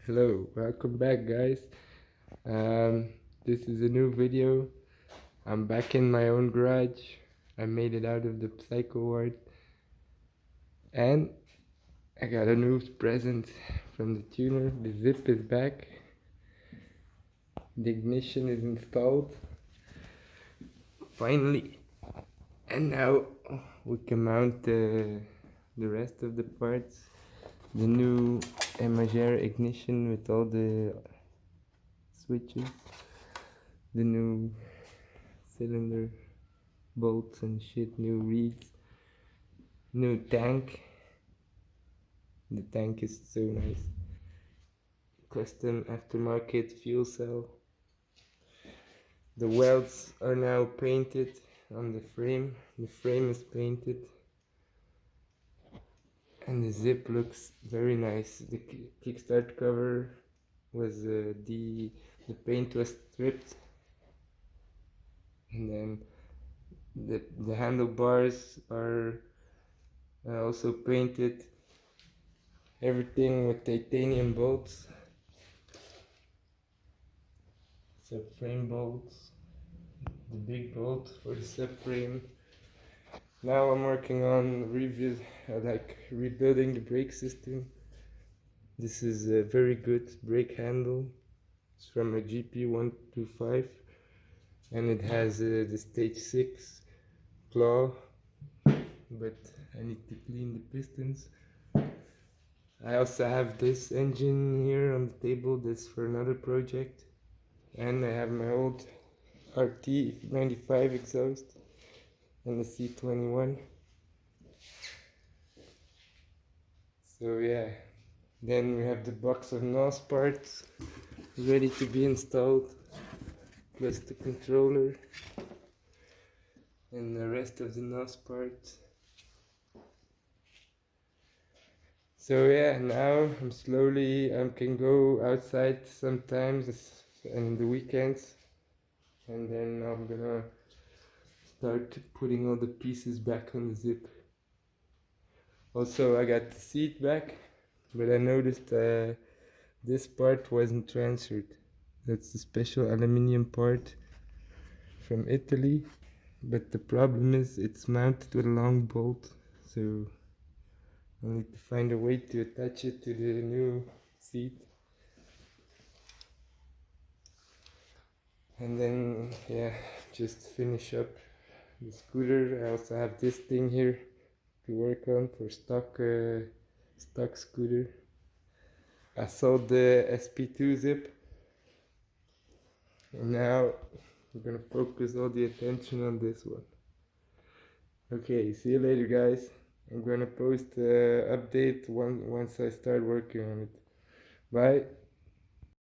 Hello, welcome back, guys. Um, this is a new video. I'm back in my own garage. I made it out of the Psycho ward, and I got a new present from the tuner. The zip is back, the ignition is installed finally, and now we can mount the rest of the parts. The new Emagere ignition with all the switches, the new cylinder bolts and shit, new reeds, new tank. The tank is so nice. Custom aftermarket fuel cell. The welds are now painted on the frame. The frame is painted. And the zip looks very nice. The kickstart cover was the paint was stripped, and then the handlebars are also painted. Everything with titanium bolts, subframe bolts, the big bolt for the subframe. Now I'm working on rebuilding the brake system. This is a very good brake handle. It's from a GP125, and it has the stage 6 claw, but I need to clean the pistons. I also have this engine here on the table. That's for another project, and I have my old RT95 exhaust and the C21. So yeah, then we have the box of NOS parts ready to be installed, plus the controller and the rest of the NOS parts. So yeah, now I can go outside sometimes and the weekends, and then I'm gonna start putting all the pieces back on the zip. Also, I got the seat back, but I noticed this part wasn't transferred. That's a special aluminium part from Italy, but the problem is it's mounted with a long bolt, so I'll need to find a way to attach it to the new seat. And then, yeah, just finish up the scooter. I also have this thing here to work on for stock scooter. I sold the SP2 zip, and now we're gonna focus all the attention on this one. Okay, see you later, guys. I'm gonna post an update once I start working on it. Bye.